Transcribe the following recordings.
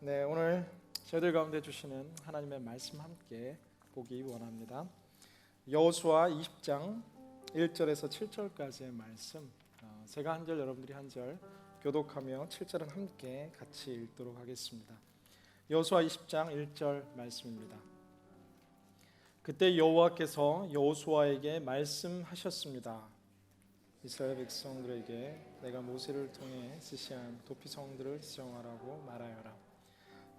네, 오늘 저희들 가운데 주시는 하나님의 말씀 함께 보기 원합니다. 여호수아 20장 1절에서 7절까지의 말씀, 제가 한 절 여러분들이 한 절 교독하며 7절은 함께 같이 읽도록 하겠습니다. 여호수아 20장 1절 말씀입니다. 그때 여호와께서 여호수아에게 말씀하셨습니다. 이스라엘 백성들에게 내가 모세를 통해 지시한 도피성들을 지정하라고 말하여라.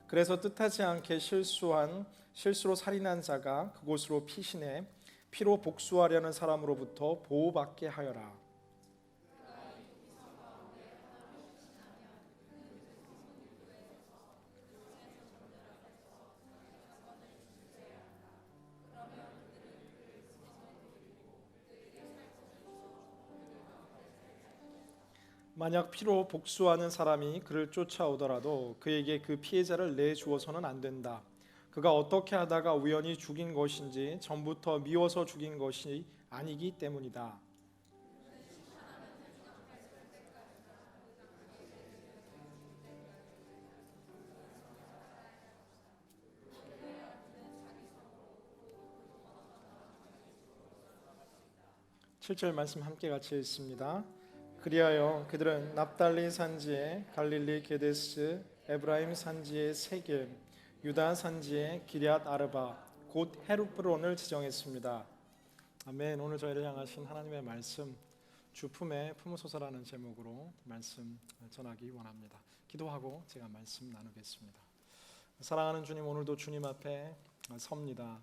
그래서 뜻하지 않게 실수로 살인한 자가 그곳으로 피신해 피로 복수하려는 사람으로부터 보호받게 하여라. 만약 피로 복수하는 사람이 그를 쫓아오더라도 그에게 그 피해자를 내주어서는 안 된다. 그가 어떻게 하다가 우연히 죽인 것인지 전부터 미워서 죽인 것이 아니기 때문이다. 7절 말씀 함께 같이 읽습니다. 그리하여 그들은 납달리 산지에 갈릴리 게데스, 에브라임 산지에 세겜, 유다 산지에 기럇 아르바, 곧 헤르브론을 지정했습니다. 아멘. 오늘 저희를 향하신 하나님의 말씀, 주품의 품으소서라는 제목으로 말씀 전하기 원합니다. 기도하고 제가 말씀 나누겠습니다. 사랑하는 주님, 오늘도 주님 앞에 섭니다.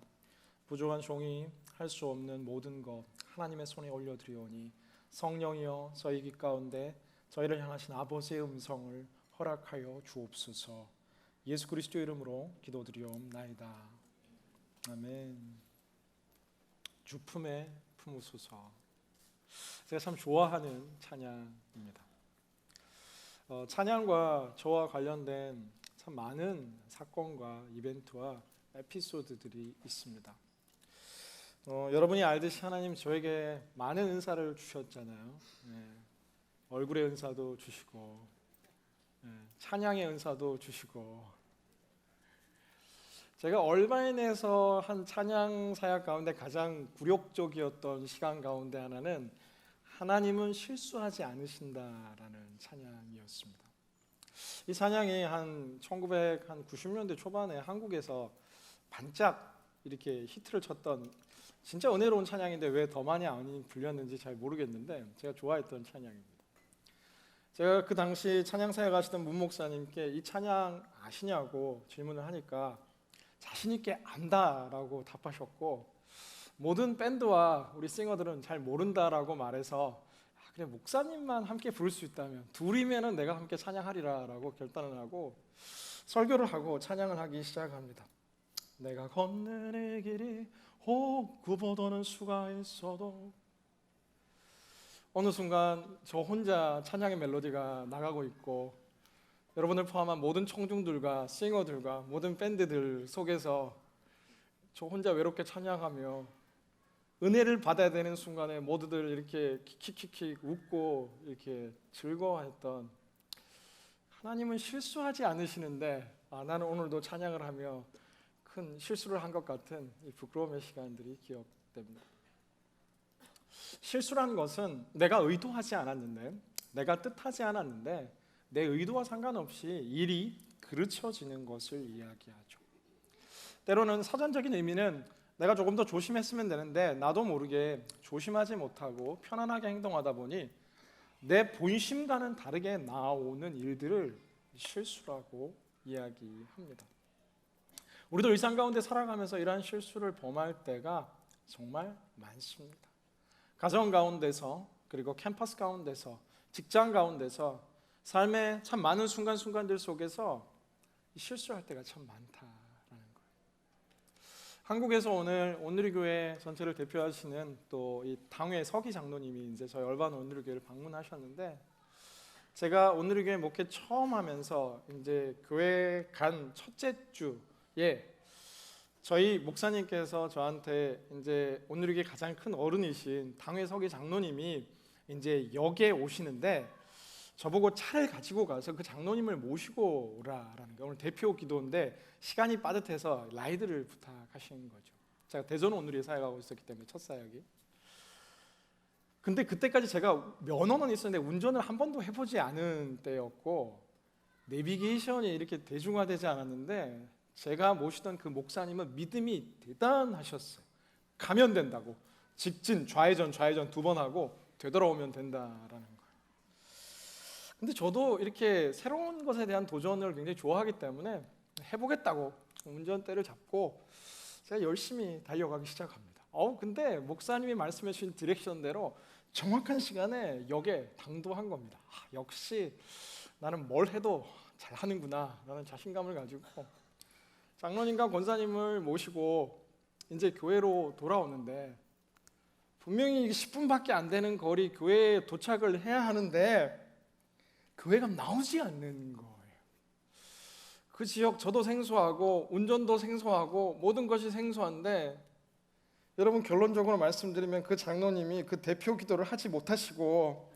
부족한 종이 할 수 없는 모든 것 하나님의 손에 올려드리오니 성령이여 저희 귀 가운데 저희를 향하신 아버지의 음성을 허락하여 주옵소서. 예수 그리스도 이름으로 기도드리옵나이다. 아멘. 주품에 품으소서. 제가 참 좋아하는 찬양입니다. 찬양과 저와 관련된 참 많은 사건과 이벤트와 에피소드들이 있습니다. 여러분이 알듯이 하나님 저에게 많은 은사를 주셨잖아요. 얼굴의 은사도 주시고 찬양의 은사도 주시고, 제가 얼마인에서 한 찬양 사역 가운데 가장 굴욕적이었던 시간 가운데 하나는 하나님은 실수하지 않으신다라는 찬양이었습니다. 이 찬양이 한 1990년대 초반에 한국에서 반짝 이렇게 히트를 쳤던 진짜 은혜로운 찬양인데 왜 더 많이 안 불렸는지 잘 모르겠는데 제가 좋아했던 찬양입니다. 제가 그 당시 찬양 사역 하시던 문 목사님께 이 찬양 아시냐고 질문을 하니까 자신 있게 안다라고 답하셨고, 모든 밴드와 우리 싱어들은 잘 모른다라고 말해서 그래 목사님만 함께 부를 수 있다면 둘이면은 내가 함께 찬양하리라라고 결단을 하고 설교를 하고 찬양을 하기 시작합니다. 내가 걷는 이 길이 혹구보도는 수가 있어도, 어느 순간 저 혼자 찬양의 멜로디가 나가고 있고 여러분을 포함한 모든 청중들과 싱어들과 모든 밴드들 속에서 저 혼자 외롭게 찬양하며 은혜를 받아야 되는 순간에 모두들 이렇게 킥킥킥 웃고 이렇게 즐거워했던, 하나님은 실수하지 않으시는데 나는 오늘도 찬양을 하며 큰 실수를 한 것 같은 이 부끄러움의 시간들이 기억됩니다. 실수라는 것은 내가 의도하지 않았는데, 내가 뜻하지 않았는데 내 의도와 상관없이 일이 그르쳐지는 것을 이야기하죠. 때로는 사전적인 의미는 내가 조금 더 조심했으면 되는데 나도 모르게 조심하지 못하고 편안하게 행동하다 보니 내 본심과는 다르게 나오는 일들을 실수라고 이야기합니다. 우리도 일상 가운데 살아가면서 이러한 실수를 범할 때가 정말 많습니다. 가정 가운데서, 그리고 캠퍼스 가운데서, 직장 가운데서, 삶의 참 많은 순간순간들 속에서 실수할 때가 참 많다라는 거예요. 한국에서 오늘 온누리 교회 전체를 대표하시는 또 이 당회 서기 장로님이 이제 저희 얼반 온누리 교회를 방문하셨는데, 제가 온누리 교회 목회 처음 하면서 이제 교회 간 첫째 주에 저희 목사님께서 저한테 이제 온누리 교회 가장 큰 어른이신 당회 서기 장로님이 이제 역에 오시는데 저보고 차를 가지고 가서 그 장로님을 모시고 오라라는 게 오늘 대표 기도인데 시간이 빠듯해서 라이드를 부탁하신 거죠. 제가 대전 오누리에 사역하고 있었기 때문에 첫 사역이. 근데 그때까지 제가 면허는 있었는데 운전을 한 번도 해보지 않은 때였고 내비게이션이 이렇게 대중화되지 않았는데 제가 모시던 그 목사님은 믿음이 대단하셨어요. 가면 된다고. 직진, 좌회전 두 번 하고 되돌아오면 된다라는 거예요. 근데 저도 이렇게 새로운 것에 대한 도전을 굉장히 좋아하기 때문에 해보겠다고 운전대를 잡고 제가 열심히 달려가기 시작합니다. 근데 목사님이 말씀해 주신 디렉션대로 정확한 시간에 역에 당도한 겁니다. 역시 나는 뭘 해도 잘하는구나 라는 자신감을 가지고 장로님과 권사님을 모시고 이제 교회로 돌아오는데 분명히 10분밖에 안 되는 거리 교회에 도착을 해야 하는데 교회가 나오지 않는 거예요. 그 지역 저도 생소하고 운전도 생소하고 모든 것이 생소한데 여러분 결론적으로 말씀드리면 그 장로님이 그 대표 기도를 하지 못하시고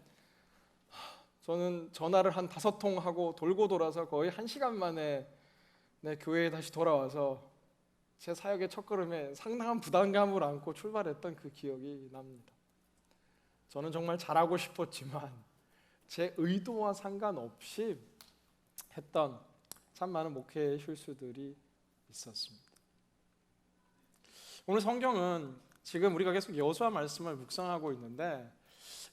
저는 전화를 한 5통 하고 돌고 돌아서 거의 1시간 만에 교회에 다시 돌아와서 제 사역의 첫걸음에 상당한 부담감을 안고 출발했던 그 기억이 납니다. 저는 정말 잘하고 싶었지만 제 의도와 상관없이 했던 참 많은 목회의 실수들이 있었습니다. 오늘 성경은 지금 우리가 계속 여호수아 말씀을 묵상하고 있는데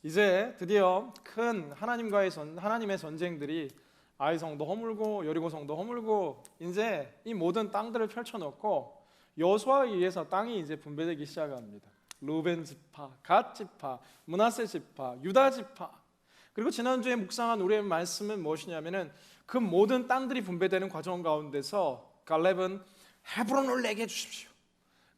이제 드디어 큰 하나님의 전쟁들이 아이 성도 허물고 여리고 성도 허물고 이제 이 모든 땅들을 펼쳐놓고 여호수아에 의해서 땅이 이제 분배되기 시작합니다. 루벤 지파, 갓 지파, 므낫세 지파, 유다 지파. 그리고 지난주에 묵상한 우리의 말씀은 무엇이냐면은 그 모든 땅들이 분배되는 과정 가운데서 갈렙은 헤브론을 내게 주십시오.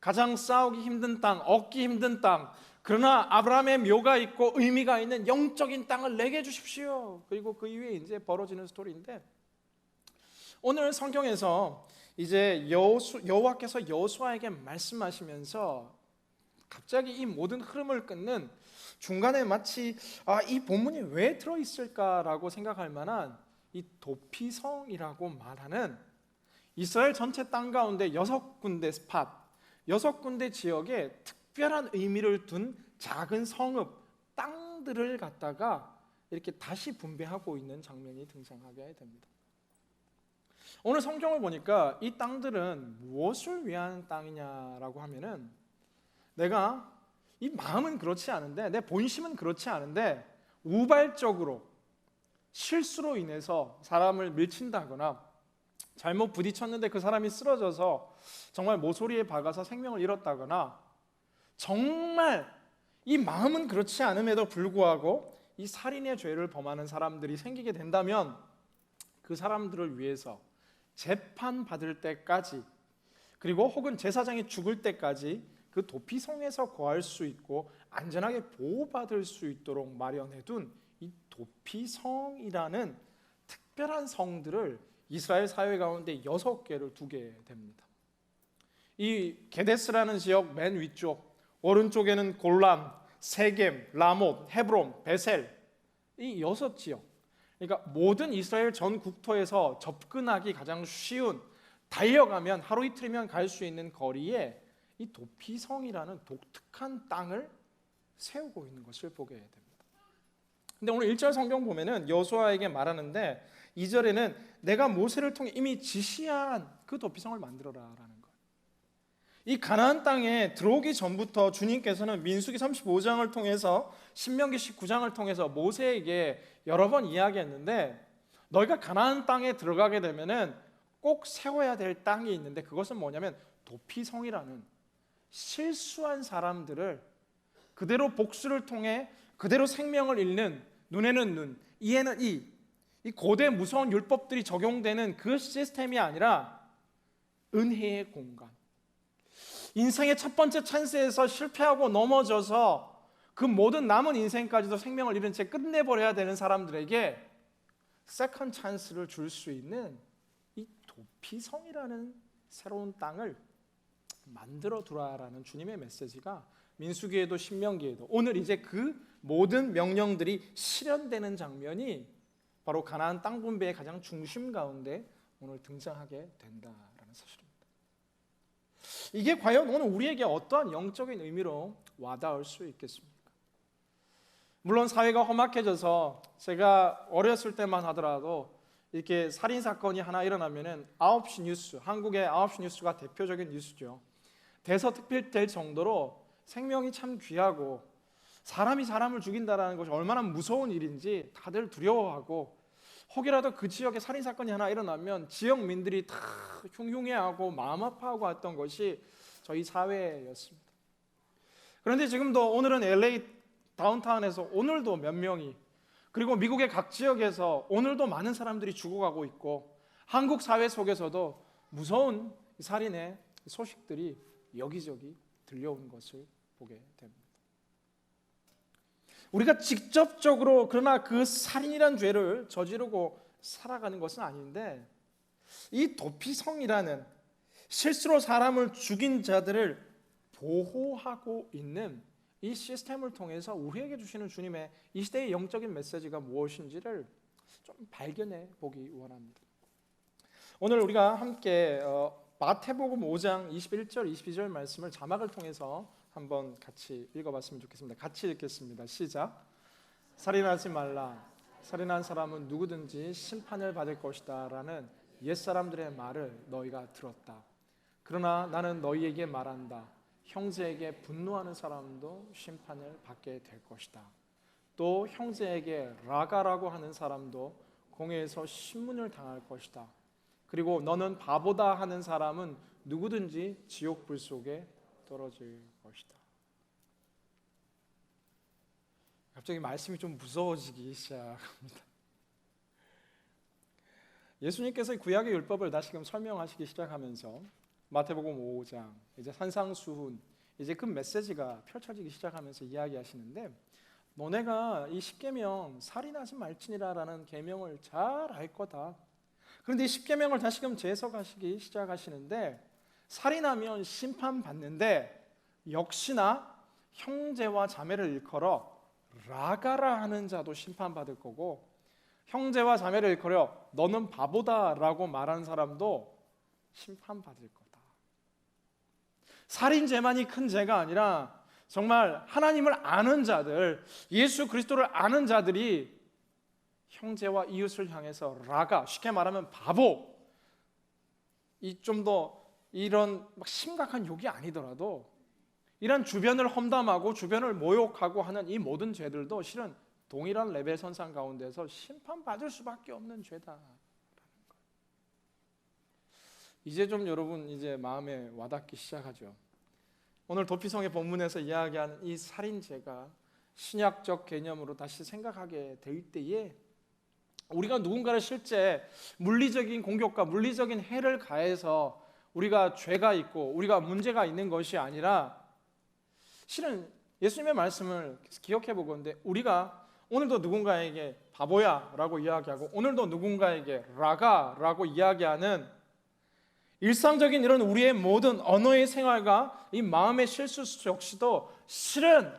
가장 싸우기 힘든 땅, 얻기 힘든 땅, 그러나 아브라함의 묘가 있고 의미가 있는 영적인 땅을 내게 주십시오. 그리고 그 이후에 이제 벌어지는 스토리인데 오늘 성경에서 이제 여호와께서 여호수아에게 말씀하시면서 갑자기 이 모든 흐름을 끊는 중간에 마치 이 본문이 왜 들어있을까라고 생각할 만한 이 도피성이라고 말하는 이스라엘 전체 땅 가운데 6군데 스팟, 6군데 지역에 특별한 의미를 둔 작은 성읍, 땅들을 갖다가 이렇게 다시 분배하고 있는 장면이 등장하게 됩니다. 오늘 성경을 보니까 이 땅들은 무엇을 위한 땅이냐라고 하면은 내가 이 마음은 그렇지 않은데 내 본심은 그렇지 않은데 우발적으로 실수로 인해서 사람을 밀친다거나 잘못 부딪혔는데 그 사람이 쓰러져서 정말 모서리에 박아서 생명을 잃었다거나 정말 이 마음은 그렇지 않음에도 불구하고 이 살인의 죄를 범하는 사람들이 생기게 된다면 그 사람들을 위해서 재판받을 때까지 그리고 혹은 제사장이 죽을 때까지 그 도피성에서 거할 수 있고 안전하게 보호받을 수 있도록 마련해둔 이 도피성이라는 특별한 성들을 이스라엘 사회 가운데 6개를 두게 됩니다. 이 게데스라는 지역 맨 위쪽 오른쪽에는 골람, 세겜, 라못, 헤브론, 베셀 이 6지역. 그러니까 모든 이스라엘 전 국토에서 접근하기 가장 쉬운 달려가면 하루 이틀이면 갈 수 있는 거리에 이 도피성이라는 독특한 땅을 세우고 있는 것을 보게 됩니다. 근데 오늘 1절 성경 보면은 여호수아에게 말하는데 2절에는 내가 모세를 통해 이미 지시한 그 도피성을 만들어라라는 거예요. 이 가나안 땅에 들어오기 전부터 주님께서는 민수기 35장을 통해서 신명기 19장을 통해서 모세에게 여러 번 이야기했는데 너희가 가나안 땅에 들어가게 되면은 꼭 세워야 될 땅이 있는데 그것은 뭐냐면 도피성이라는 실수한 사람들을 그대로 복수를 통해 그대로 생명을 잃는 눈에는 눈, 이에는 이 고대 무서운 율법들이 적용되는 그 시스템이 아니라 은혜의 공간. 인생의 첫 번째 찬스에서 실패하고 넘어져서 그 모든 남은 인생까지도 생명을 잃은 채 끝내버려야 되는 사람들에게 세컨 찬스를 줄 수 있는 이 도피성이라는 새로운 땅을 만들어 두라라는 주님의 메시지가 민수기에도 신명기에도 오늘 이제 그 모든 명령들이 실현되는 장면이 바로 가나안 땅 분배의 가장 중심 가운데 오늘 등장하게 된다라는 사실입니다. 이게 과연 오늘 우리에게 어떠한 영적인 의미로 와닿을 수 있겠습니까? 물론 사회가 험악해져서 제가 어렸을 때만 하더라도 이렇게 살인 사건이 하나 일어나면은 9시 뉴스, 한국의 9시 뉴스가 대표적인 뉴스죠. 대서특필될 정도로 생명이 참 귀하고 사람이 사람을 죽인다는 것이 얼마나 무서운 일인지 다들 두려워하고, 혹이라도 그 지역에 살인 사건이 하나 일어나면 지역민들이 다 흉흉해하고 마음 아파하고 했던 것이 저희 사회였습니다. 그런데 지금도 오늘은 LA 다운타운에서 오늘도 몇 명이, 그리고 미국의 각 지역에서 오늘도 많은 사람들이 죽어가고 있고, 한국 사회 속에서도 무서운 살인의 소식들이 여기저기 들려오는 것을 보게 됩니다. 우리가 직접적으로 그러나 그 살인이란 죄를 저지르고 살아가는 것은 아닌데, 이 도피성이라는 실수로 사람을 죽인 자들을 보호하고 있는 이 시스템을 통해서 우리에게 주시는 주님의 이 시대의 영적인 메시지가 무엇인지를 좀 발견해 보기 원합니다. 오늘 우리가 함께 마태복음 5장 21절 22절 말씀을 자막을 통해서 한번 같이 읽어봤으면 좋겠습니다. 같이 읽겠습니다. 시작. 살인하지 말라. 살인한 사람은 누구든지 심판을 받을 것이다 라는 옛사람들의 말을 너희가 들었다. 그러나 나는 너희에게 말한다. 형제에게 분노하는 사람도 심판을 받게 될 것이다. 또 형제에게 라가라고 하는 사람도 공회에서 신문을 당할 것이다. 그리고 너는 바보다 하는 사람은 누구든지 지옥 불 속에 떨어질 것이다. 갑자기 말씀이 좀 무서워지기 시작합니다. 예수님께서 구약의 율법을 다시금 설명하시기 시작하면서 마태복음 5장 이제 산상수훈, 이제 그 메시지가 펼쳐지기 시작하면서 이야기하시는데, 너네가 이 십계명 살인하지 말지니라라는 계명을 잘 알 거다. 그런데 이 십계명을 다시금 재해석하시기 시작하시는데, 살인하면 심판받는데 역시나 형제와 자매를 일컬어 라가라 하는 자도 심판받을 거고, 형제와 자매를 일컬어 너는 바보다라고 말하는 사람도 심판받을 거다. 살인죄만이 큰 죄가 아니라 정말 하나님을 아는 자들, 예수 그리스도를 아는 자들이 형제와 이웃을 향해서 라가, 쉽게 말하면 바보, 이 좀 더 이런 막 심각한 욕이 아니더라도 이런 주변을 험담하고 주변을 모욕하고 하는 이 모든 죄들도 실은 동일한 레벨 선상 가운데서 심판받을 수밖에 없는 죄다. 이제 좀 여러분 이제 마음에 와닿기 시작하죠. 오늘 도피성의 본문에서 이야기하는 이 살인죄가 신약적 개념으로 다시 생각하게 될 때에 우리가 누군가를 실제 물리적인 공격과 물리적인 해를 가해서 우리가 죄가 있고 우리가 문제가 있는 것이 아니라, 실은 예수님의 말씀을 기억해 보건대 우리가 오늘도 누군가에게 바보야 라고 이야기하고 오늘도 누군가에게 라가라고 이야기하는 일상적인 이런 우리의 모든 언어의 생활과 이 마음의 실수 역시도 실은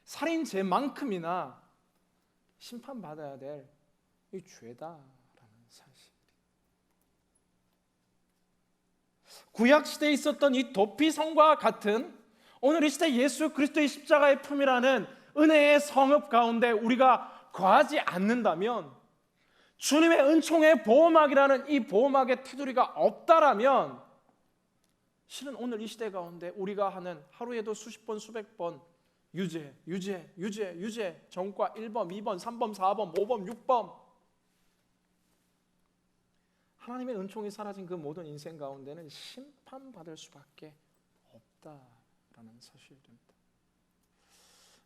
살인죄만큼이나 심판받아야 될 이 죄다라는 사실. 구약 시대에 있었던 이 도피성과 같은 오늘 이 시대 예수 그리스도의 십자가의 품이라는 은혜의 성읍 가운데 우리가 거하지 않는다면, 주님의 은총의 보호막이라는 이 보호막의 테두리가 없다라면, 실은 오늘 이 시대 가운데 우리가 하는 하루에도 수십 번 수백 번 유죄 정과 1번 2번 3번 4번 5번 6번, 하나님의 은총이 사라진 그 모든 인생 가운데는 심판받을 수밖에 없다라는 사실입니다.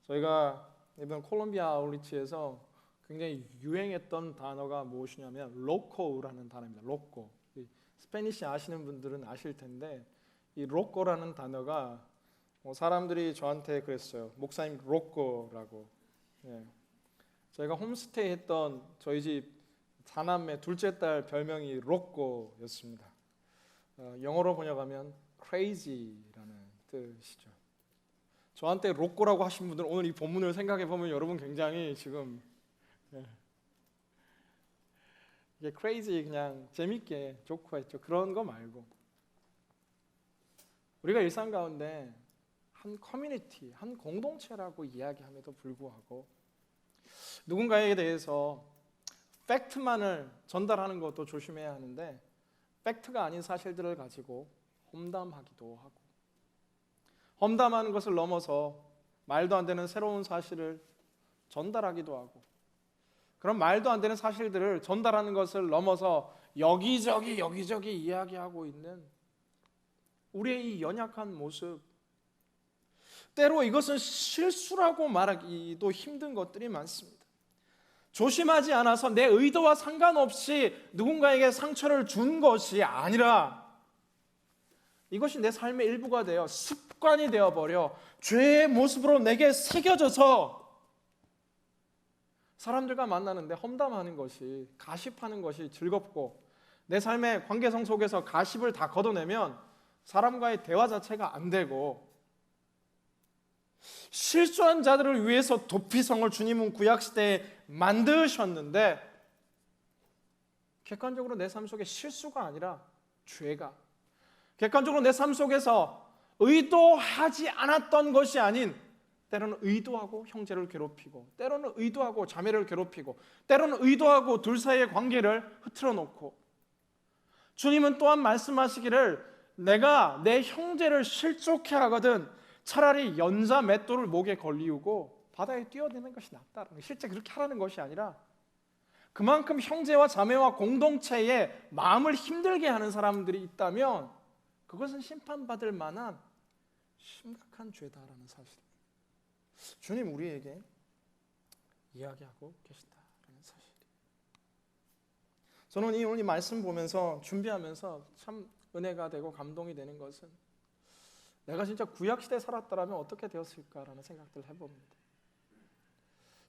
저희가 이번 콜롬비아 아울리치에서 굉장히 유행했던 단어가 무엇이냐면 로코라는 단어입니다. 로코. 스페니시 아시는 분들은 아실 텐데 이 로코라는 단어가 사람들이 저한테 그랬어요. 목사님 로코라고. 예. 저희가 홈스테이 했던 저희 집 사남매 둘째 딸 별명이 로코였습니다. 영어로 번역하면 crazy라는 뜻이죠. 저한테 로코라고 하신 분들은 오늘 이 본문을 생각해 보면 여러분 굉장히 지금 이게 crazy 그냥 재밌게 조크했죠. 그런 거 말고 우리가 일상 가운데 한 커뮤니티, 한 공동체라고 이야기함에도 불구하고 누군가에 대해서 팩트만을 전달하는 것도 조심해야 하는데 팩트가 아닌 사실들을 가지고 험담하기도 하고 험담하는 것을 넘어서 말도 안 되는 새로운 사실을 전달하기도 하고 그런 말도 안 되는 사실들을 전달하는 것을 넘어서 여기저기 이야기하고 있는 우리의 이 연약한 모습, 때로 이것은 실수라고 말하기도 힘든 것들이 많습니다. 조심하지 않아서 내 의도와 상관없이 누군가에게 상처를 준 것이 아니라 이것이 내 삶의 일부가 되어 습관이 되어버려 죄의 모습으로 내게 새겨져서 사람들과 만나는데 험담하는 것이, 가십하는 것이 즐겁고 내 삶의 관계성 속에서 가십을 다 걷어내면 사람과의 대화 자체가 안 되고 실수한 자들을 위해서 도피성을 주님은 구약시대에 만드셨는데 객관적으로 내 삶 속에 실수가 아니라 죄가, 객관적으로 내 삶 속에서 의도하지 않았던 것이 아닌 때로는 의도하고 형제를 괴롭히고 때로는 의도하고 자매를 괴롭히고 때로는 의도하고 둘 사이의 관계를 흐트러 놓고 주님은 또한 말씀하시기를 내가 내 형제를 실족해 하거든 차라리 연자 맷돌을 목에 걸리우고 바다에 뛰어드는 것이 낫다라는 거예요. 실제 그렇게 하라는 것이 아니라 그만큼 형제와 자매와 공동체에 마음을 힘들게 하는 사람들이 있다면 그것은 심판받을 만한 심각한 죄다라는 사실. 주님 우리에게 이야기하고 계시다라는 사실. 저는 오늘 이 말씀 보면서 준비하면서 참 은혜가 되고 감동이 되는 것은 내가 진짜 구약시대에 살았더라면 어떻게 되었을까라는 생각들을 해봅니다.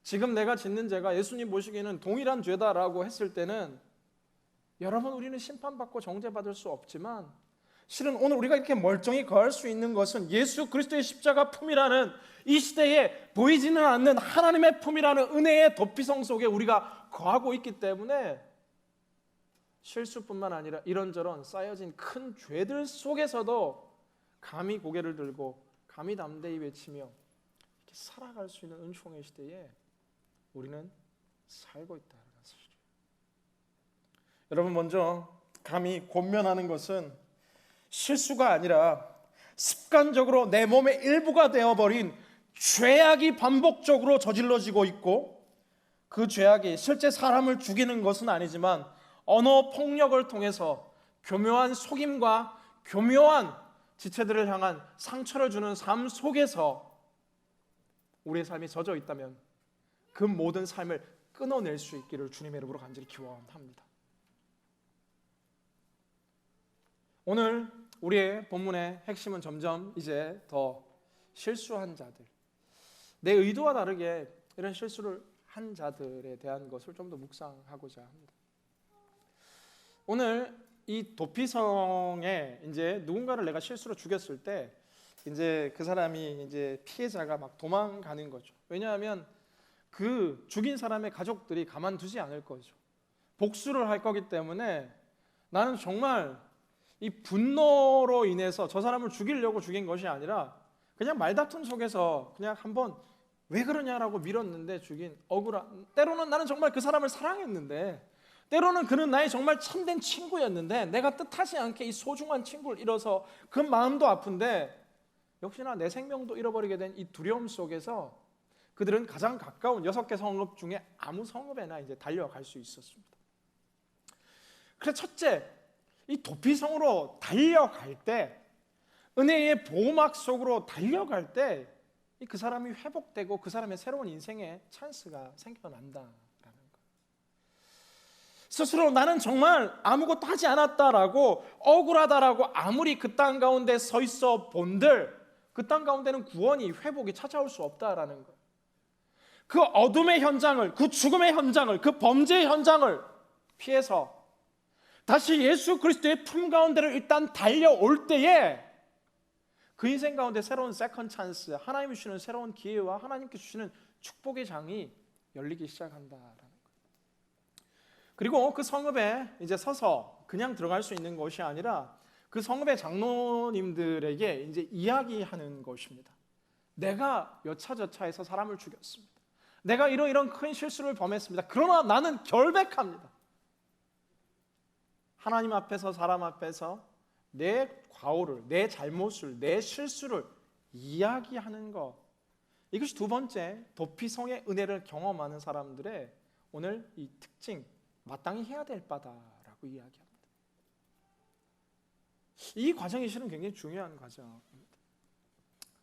지금 내가 짓는 죄가 예수님 보시기에는 동일한 죄다라고 했을 때는 여러분 우리는 심판받고 정죄받을 수 없지만 실은 오늘 우리가 이렇게 멀쩡히 거할 수 있는 것은 예수 그리스도의 십자가 품이라는 이 시대에 보이지는 않는 하나님의 품이라는 은혜의 도피성 속에 우리가 거하고 있기 때문에 실수뿐만 아니라 이런저런 쌓여진 큰 죄들 속에서도 감히 고개를 들고 감히 담대히 외치며 이렇게 살아갈 수 있는 은총의 시대에 우리는 살고 있다는 사실이에요. 여러분 먼저 감히 권면하는 것은 실수가 아니라 습관적으로 내 몸의 일부가 되어버린 죄악이 반복적으로 저질러지고 있고 그 죄악이 실제 사람을 죽이는 것은 아니지만 언어 폭력을 통해서 교묘한 속임과 교묘한 지체들을 향한 상처를 주는 삶 속에서 우리의 삶이 젖어 있다면 그 모든 삶을 끊어낼 수 있기를 주님의 이름으로 간절히 기원합니다. 오늘 우리의 본문의 핵심은 점점 이제 더 실수한 자들, 내 의도와 다르게 이런 실수를 한 자들에 대한 것을 좀 더 묵상하고자 합니다. 오늘 이 도피성에 이제 누군가를 내가 실수로 죽였을 때 이제 그 사람이 이제 피해자가 막 도망가는 거죠. 왜냐하면 그 죽인 사람의 가족들이 가만두지 않을 거죠. 복수를 할 거기 때문에 나는 정말 이 분노로 인해서 저 사람을 죽이려고 죽인 것이 아니라 그냥 말다툼 속에서 그냥 한번 왜 그러냐라고 밀었는데 죽인 억울한, 때로는 나는 정말 그 사람을 사랑했는데 때로는 그는 나의 정말 참된 친구였는데 내가 뜻하지 않게 이 소중한 친구를 잃어서 그 마음도 아픈데 역시나 내 생명도 잃어버리게 된 이 두려움 속에서 그들은 가장 가까운 6개 성읍 중에 아무 성읍에나 이제 달려갈 수 있었습니다. 그래서 첫째, 이 도피성으로 달려갈 때, 은혜의 보호막 속으로 달려갈 때 그 사람이 회복되고 그 사람의 새로운 인생의 찬스가 생겨난다라는 것. 스스로 나는 정말 아무것도 하지 않았다라고 억울하다라고 아무리 그 땅 가운데 서 있어 본들 그 땅 가운데는 구원이 회복이 찾아올 수 없다라는 것. 그 어둠의 현장을, 그 죽음의 현장을, 그 범죄의 현장을 피해서 다시 예수 그리스도의 품 가운데를 일단 달려올 때에 그 인생 가운데 새로운 세컨 찬스, 하나님이 주시는 새로운 기회와 하나님께 주시는 축복의 장이 열리기 시작한다라는 거예요. 그리고 그 성읍에 이제 서서 그냥 들어갈 수 있는 것이 아니라 그 성읍의 장로님들에게 이제 이야기하는 것입니다. 내가 여차저차해서 사람을 죽였습니다. 내가 이런 큰 실수를 범했습니다. 그러나 나는 결백합니다. 하나님 앞에서 사람 앞에서 내 과오를, 내 잘못을, 내 실수를 이야기하는 것, 이것이 두 번째 도피성의 은혜를 경험하는 사람들의 오늘 이 특징, 마땅히 해야 될 바다라고 이야기합니다. 이 과정이 실은 굉장히 중요한 과정입니다.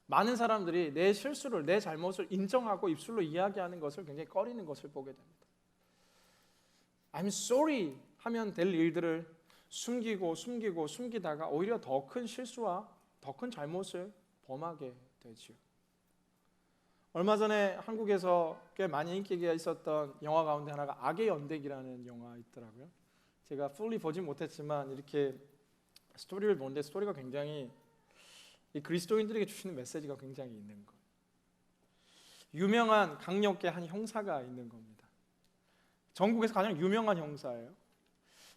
많은 사람들이 내 실수를, 내 잘못을 인정하고 입술로 이야기하는 것을 굉장히 꺼리는 것을 보게 됩니다. I'm sorry 하면 될 일들을 숨기다가 오히려 더 큰 실수와 더 큰 잘못을 범하게 되지요. 얼마 전에 한국에서 꽤 많이 인기가 있었던 영화 가운데 하나가 악의 연대기라는 영화 있더라고요. 제가 풀리 보진 못했지만 이렇게 스토리를 보는데 스토리가 굉장히 이 그리스도인들에게 주시는 메시지가 굉장히 있는 것. 유명한 강력계 한 형사가 있는 겁니다. 전국에서 가장 유명한 형사예요.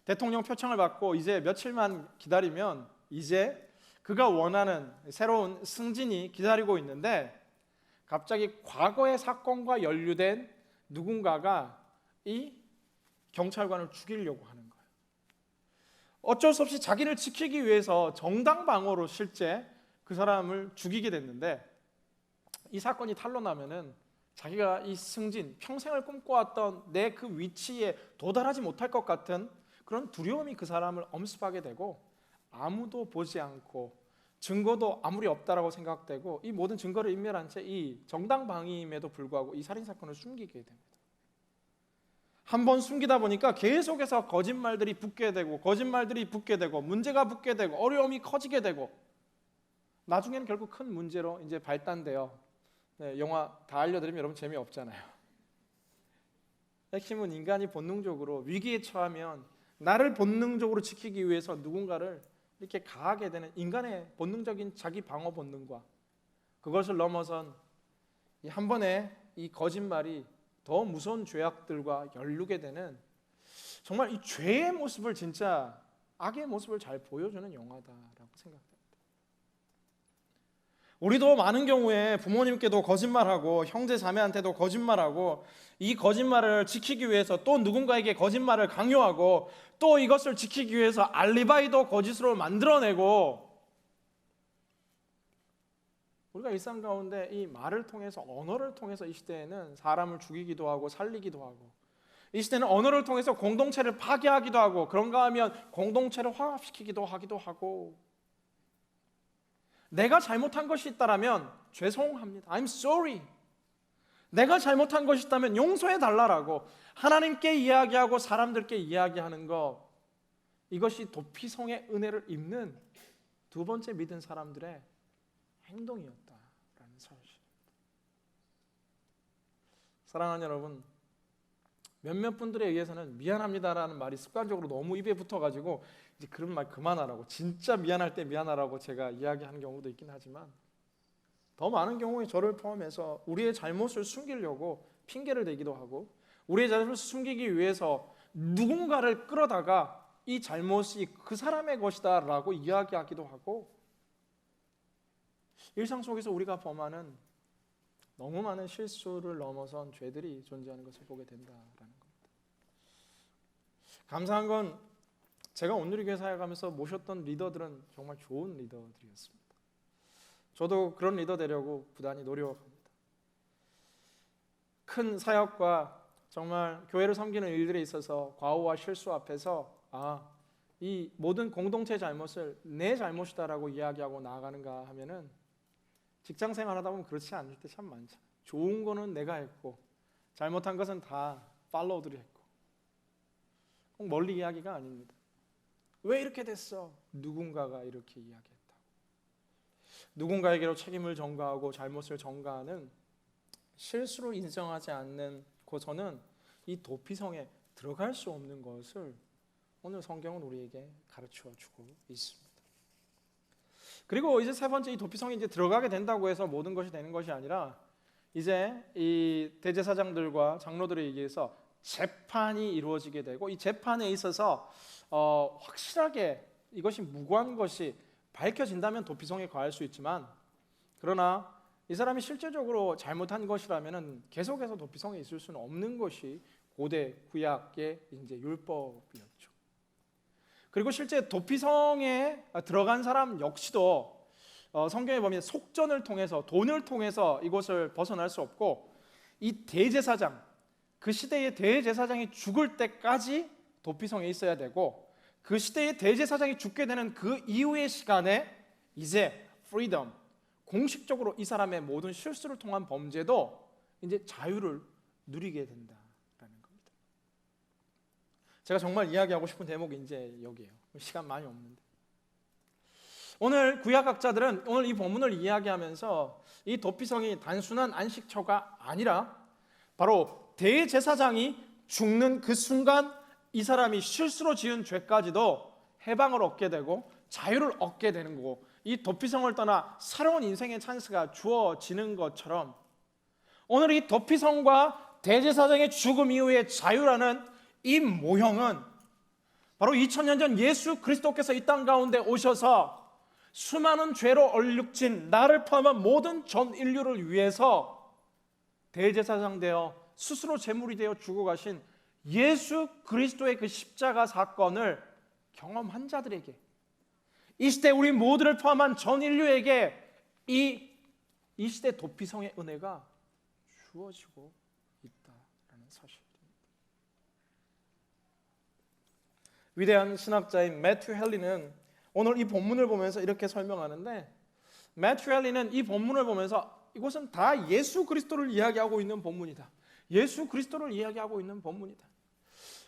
대통령 표창을 받고 이제 며칠만 기다리면 이제 그가 원하는 새로운 승진이 기다리고 있는데 갑자기 과거의 사건과 연루된 누군가가 이 경찰관을 죽이려고 하는 거예요. 어쩔 수 없이 자기를 지키기 위해서 정당방어로 실제 그 사람을 죽이게 됐는데 이 사건이 탄로나면은 자기가 이 승진, 평생을 꿈꿔왔던 내 그 위치에 도달하지 못할 것 같은 그런 두려움이 그 사람을 엄습하게 되고 아무도 보지 않고 증거도 아무리 없다라고 생각되고 이 모든 증거를 인멸한 채 이 정당방위임에도 불구하고 이 살인사건을 숨기게 됩니다. 한 번 숨기다 보니까 계속해서 거짓말들이 붙게 되고 문제가 붙게 되고 어려움이 커지게 되고 나중에는 결국 큰 문제로 이제 발단돼요. 영화 다 알려드리면 여러분 재미없잖아요. 핵심은 인간이 본능적으로 위기에 처하면 나를 본능적으로 지키기 위해서 누군가를 이렇게 가하게 되는 인간의 본능적인 자기 방어 본능과 그것을 넘어선 이 한 번의 이 거짓말이 더 무서운 죄악들과 연루게 되는 정말 이 죄의 모습을 진짜 악의 모습을 잘 보여주는 영화다라고 생각합니다. 우리도 많은 경우에 부모님께도 거짓말하고 형제 자매한테도 거짓말하고 이 거짓말을 지키기 위해서 또 누군가에게 거짓말을 강요하고 또 이것을 지키기 위해서 알리바이도 거짓으로 만들어내고 우리가 일상 가운데 이 말을 통해서 언어를 통해서 이 시대에는 사람을 죽이기도 하고 살리기도 하고 이 시대는 언어를 통해서 공동체를 파괴하기도 하고 그런가 하면 공동체를 화합시키기도 하기도 하고 내가 잘못한 것이 있다라면 죄송합니다. I'm sorry. 내가 잘못한 것이 있다면 용서해 달라라고 하나님께 이야기하고 사람들께 이야기하는 것 이것이 도피성의 은혜를 입는 두 번째 믿은 사람들의 행동이었다라는 사실입니다. 사랑하는 여러분, 몇몇 분들에 의해서는 미안합니다라는 말이 습관적으로 너무 입에 붙어가지고 이제 그런 말 그만하라고 진짜 미안할 때 미안하라고 제가 이야기하는 경우도 있긴 하지만 더 많은 경우에 저를 포함해서 우리의 잘못을 숨기려고 핑계를 대기도 하고 우리의 잘못을 숨기기 위해서 누군가를 끌어다가 이 잘못이 그 사람의 것이다 라고 이야기하기도 하고 일상 속에서 우리가 범하는 너무 많은 실수를 넘어선 죄들이 존재하는 것을 보게 된다라는 겁니다. 감사한 건 제가 온누리교회 사역하면서 모셨던 리더들은 정말 좋은 리더들이었습니다. 저도 그런 리더 되려고 부단히 노력합니다. 큰 사역과 정말 교회를 섬기는 일들에 있어서 과오와 실수 앞에서 이 모든 공동체 잘못을 내 잘못이다라고 이야기하고 나아가는가 하면은 직장 생활하다 보면 그렇지 않을 때 참 많죠. 좋은 거는 내가 했고 잘못한 것은 다 팔로우들이 했고 꼭 멀리 이야기가 아닙니다. 왜 이렇게 됐어? 누군가가 이렇게 이야기했다고. 누군가에게로 책임을 전가하고 잘못을 전가하는 실수로 인정하지 않는 저는 이 도피성에 들어갈 수 없는 것을 오늘 성경은 우리에게 가르쳐 주고 있습니다. 그리고 이제 세 번째 이 도피성에 이제 들어가게 된다고 해서 모든 것이 되는 것이 아니라 이제 이 대제사장들과 장로들에 의해서 재판이 이루어지게 되고 이 재판에 있어서 확실하게 이것이 무고한 것이 밝혀진다면 도피성에 거할 수 있지만, 그러나 이 사람이 실제적으로 잘못한 것이라면 계속해서 도피성에 있을 수는 없는 것이 고대 구약의 이제 율법이었죠. 그리고 실제 도피성에 들어간 사람 역시도 성경에 보면 속전을 통해서, 돈을 통해서 이곳을 벗어날 수 없고, 이 대제사장, 그 시대의 대제사장이 죽을 때까지 도피성에 있어야 되고, 그 시대의 대제사장이 죽게 되는 그 이후의 시간에 이제 프리덤, 공식적으로 이 사람의 모든 실수를 통한 범죄도 이제 자유를 누리게 된다라는 겁니다. 제가 정말 이야기하고 싶은 대목이 이제 여기에요. 시간 많이 없는데, 오늘 구약학자들은 오늘 이 본문을 이야기하면서 이 도피성이 단순한 안식처가 아니라 바로 대제사장이 죽는 그 순간 이 사람이 실수로 지은 죄까지도 해방을 얻게 되고 자유를 얻게 되는 거고, 이 도피성을 떠나 새로운 인생의 찬스가 주어지는 것처럼 오늘 이 도피성과 대제사장의 죽음 이후의 자유라는 이 모형은 바로 2000년 전 예수 그리스도께서 이 땅 가운데 오셔서 수많은 죄로 얼룩진 나를 포함한 모든 전 인류를 위해서 대제사장 되어 스스로 제물이 되어 죽어가신 예수 그리스도의 그 십자가 사건을 경험한 자들에게, 이 시대 우리 모두를 포함한 전 인류에게 이 시대 도피성의 은혜가 주어지고 있다라는 사실입니다. 위대한 신학자인 매튜 헨리는 오늘 이 본문을 보면서 이렇게 설명하는데, 매튜 헨리는 이 본문을 보면서 이것은 다 예수 그리스도를 이야기하고 있는 본문이다. 예수 그리스도를 이야기하고 있는 본문이다.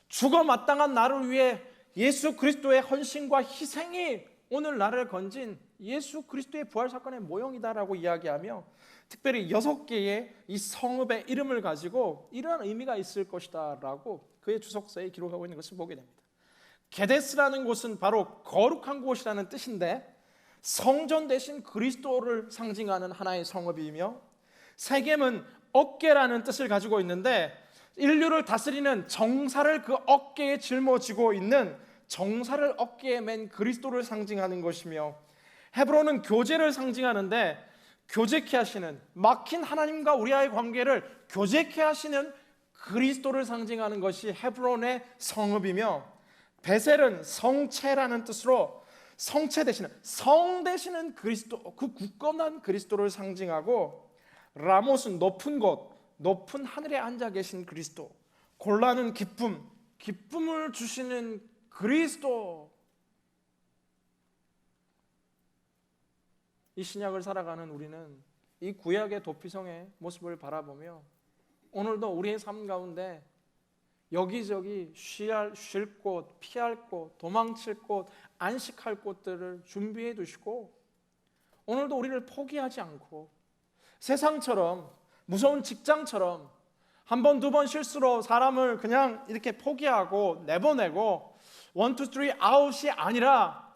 죽어 마땅한 나를 위해 예수 그리스도의 헌신과 희생이 오늘 나를 건진 예수 그리스도의 부활 사건의 모형이다라고 이야기하며, 특별히 6개의 이 성읍의 이름을 가지고 이러한 의미가 있을 것이다라고 그의 주석서에 기록하고 있는 것을 보게 됩니다. 게데스라는 곳은 바로 거룩한 곳이라는 뜻인데, 성전 대신 그리스도를 상징하는 하나의 성읍이며, 세겜은 어깨라는 뜻을 가지고 있는데 인류를 다스리는 정사를 그 어깨에 짊어지고 있는, 정사를 어깨에 맨 그리스도를 상징하는 것이며, 헤브론은 교제를 상징하는데 교제케 하시는, 막힌 하나님과 우리와의 관계를 교제케 하시는 그리스도를 상징하는 것이 헤브론의 성읍이며, 베셀은 성체라는 뜻으로 성체 되시는, 성 되시는 그리스도, 그 굳건한 그리스도를 상징하고, 라못은 높은 곳, 높은 하늘에 앉아 계신 그리스도, 골라는 기쁨, 기쁨을 주시는 그리스도. 이 신약을 살아가는 우리는 이 구약의 도피성의 모습을 바라보며 오늘도 우리의 삶 가운데 여기저기 쉴 곳, 피할 곳, 도망칠 곳, 안식할 곳들을 준비해 두시고, 오늘도 우리를 포기하지 않고 세상처럼, 무서운 직장처럼 한 번, 두 번 실수로 사람을 그냥 이렇게 포기하고 내보내고 1, 2, 3 아웃이 아니라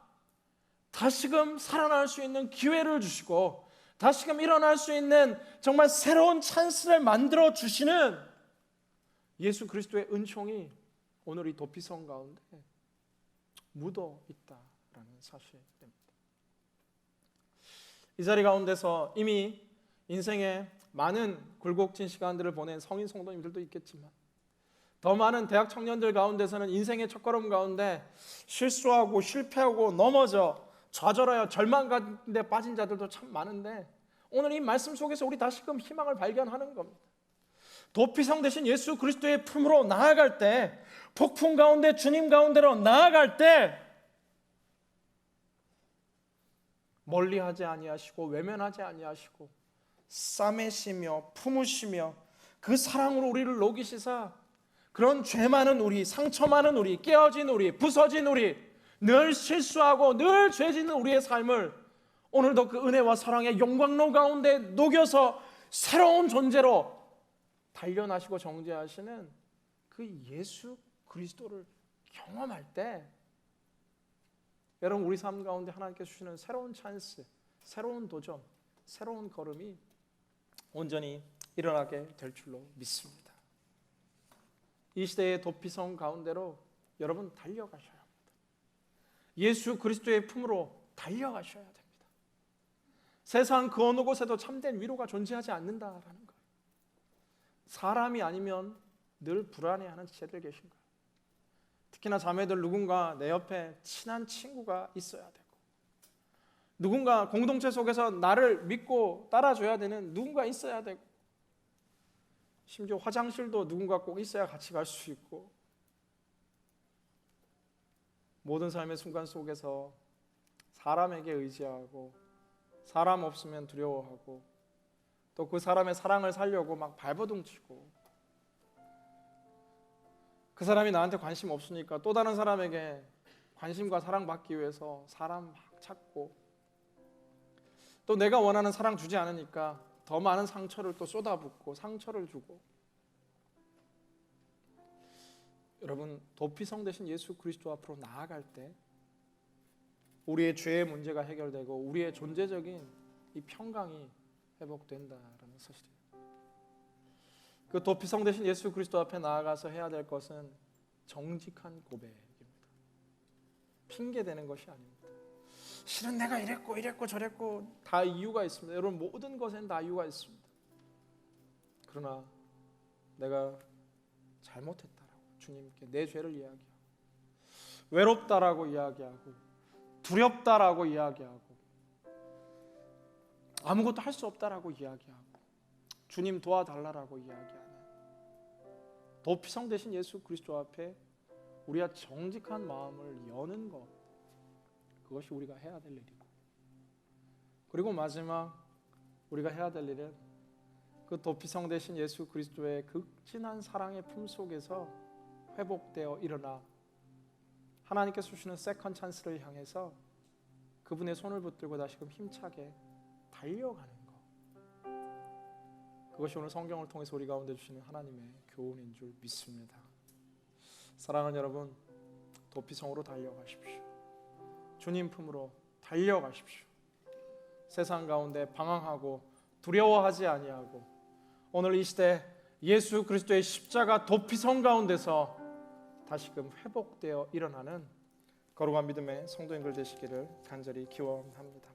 다시금 살아날 수 있는 기회를 주시고 다시금 일어날 수 있는 정말 새로운 찬스를 만들어 주시는 예수 그리스도의 은총이 오늘 이 도피성 가운데 묻어 있다라는 사실입니다. 이 자리 가운데서 이미 인생에 많은 굴곡진 시간들을 보낸 성인 성도님들도 있겠지만, 더 많은 대학 청년들 가운데서는 인생의 첫걸음 가운데 실수하고 실패하고 넘어져 좌절하여 절망 가운데 빠진 자들도 참 많은데, 오늘 이 말씀 속에서 우리 다시금 희망을 발견하는 겁니다. 도피성 대신 예수 그리스도의 품으로 나아갈 때, 폭풍 가운데 주님 가운데로 나아갈 때 멀리하지 아니하시고 외면하지 아니하시고 싸매시며 품으시며 그 사랑으로 우리를 녹이시사 그런 죄 많은 우리, 상처 많은 우리, 깨어진 우리, 부서진 우리, 늘 실수하고 늘 죄 짓는 우리의 삶을 오늘도 그 은혜와 사랑의 영광로 가운데 녹여서 새로운 존재로 단련하시고 정죄하시는 그 예수 그리스도를 경험할 때, 여러분 우리 삶 가운데 하나님께서 주시는 새로운 찬스, 새로운 도전, 새로운 걸음이 온전히 일어나게 될 줄로 믿습니다. 이 시대의 도피성 가운데로 여러분 달려가셔야 합니다. 예수 그리스도의 품으로 달려가셔야 됩니다. 세상 그 어느 곳에도 참된 위로가 존재하지 않는다라는 거예요. 사람이 아니면 늘 불안해하는 지체들 계신 거예요. 특히나 자매들, 누군가 내 옆에 친한 친구가 있어야 되고, 누군가 공동체 속에서 나를 믿고 따라줘야 되는 누군가 있어야 되고, 심지어 화장실도 누군가 꼭 있어야 같이 갈 수 있고, 모든 삶의 순간 속에서 사람에게 의지하고 사람 없으면 두려워하고 또 그 사람의 사랑을 살려고 막 발버둥치고, 그 사람이 나한테 관심 없으니까 또 다른 사람에게 관심과 사랑받기 위해서 사람 막 찾고, 또 내가 원하는 사랑 주지 않으니까 더 많은 상처를 또 쏟아붓고 상처를 주고. 여러분, 도피성 되신 예수 그리스도 앞으로 나아갈 때 우리의 죄의 문제가 해결되고 우리의 존재적인 이 평강이 회복된다라는 사실이에요. 그 도피성 되신 예수 그리스도 앞에 나아가서 해야 될 것은 정직한 고백입니다. 핑계대는 것이 아닙니다. 실은 내가 이랬고 저랬고 다 이유가 있습니다. 여러분, 모든 것엔 다 이유가 있습니다. 그러나 내가 잘못했다라고 주님께 내 죄를 이야기하고, 외롭다라고 이야기하고, 두렵다라고 이야기하고, 아무것도 할 수 없다라고 이야기하고, 주님 도와달라라고 이야기하는 도피성 되신 예수 그리스도 앞에 우리가 정직한 마음을 여는 것, 그것이 우리가 해야 될 일이고, 그리고 마지막 우리가 해야 될 일은 그 도피성 되신 예수 그리스도의 극진한 사랑의 품 속에서 회복되어 일어나 하나님께서 주시는 세컨 찬스를 향해서 그분의 손을 붙들고 다시금 힘차게 달려가는 것, 그것이 오늘 성경을 통해서 우리 가운데 주시는 하나님의 교훈인 줄 믿습니다. 사랑하는 여러분, 도피성으로 달려가십시오. 주님 품으로 달려가십시오. 세상 가운데 방황하고 두려워하지 아니하고, 오늘 이 시대 예수 그리스도의 십자가 도피성 가운데서 다시금 회복되어 일어나는 거룩한 믿음의 성도님들 되시기를 간절히 기원합니다.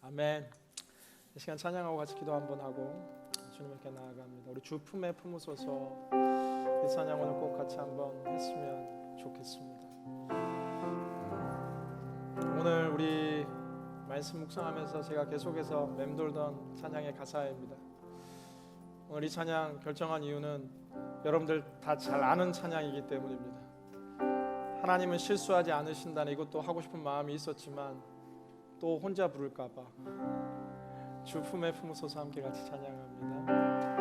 아멘. 이 시간 찬양하고 같이 기도 한번 하고 주님께 나아갑니다. 우리 주 품에 품으소서. 이 찬양 오늘 꼭 같이 한번 했으면 좋겠습니다. 오늘 우리 말씀 묵상하면서 제가 계속해서 맴돌던 찬양의 가사입니다. 오늘 이 찬양 결정한 이유는 여러분들 다 잘 아는 찬양이기 때문입니다. 하나님은 실수하지 않으신다는 이것도 하고 싶은 마음이 있었지만 또 혼자 부를까 봐 주 품에 품으소서 함께 같이 찬양합니다.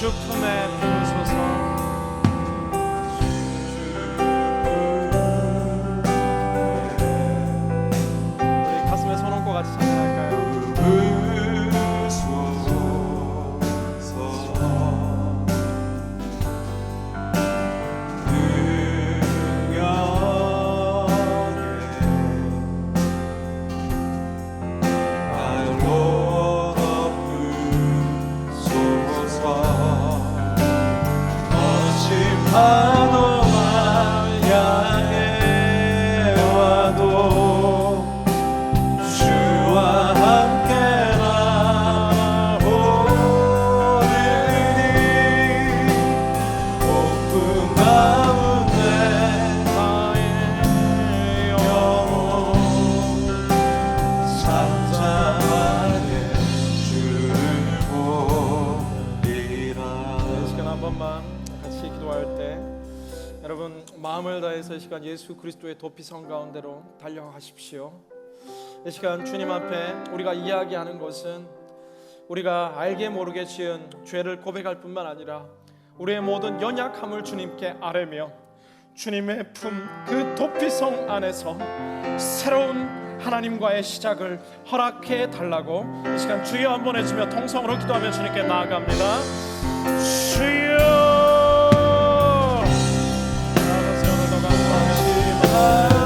주 품에 품으소서. 우리 가슴에 손 얹고 같이 찬양할까요? 마음을 다해서 이 시간 예수 그리스도의 도피성 가운데로 달려가십시오. 이 시간 주님 앞에 우리가 이야기하는 것은 우리가 알게 모르게 지은 죄를 고백할 뿐만 아니라 우리의 모든 연약함을 주님께 아뢰며 주님의 품 그 도피성 안에서 새로운 하나님과의 시작을 허락해 달라고 이 시간 주여 한번 해주며 통성으로 기도하며 주님께 나아갑니다. 주여 아버지 오늘도 감사합니다.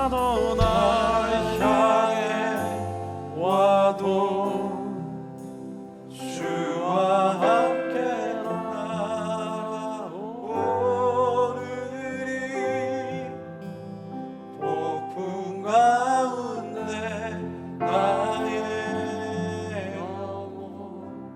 파도 날 향해 와도 주와 함께 오르리 폭풍 가운데 나의 영혼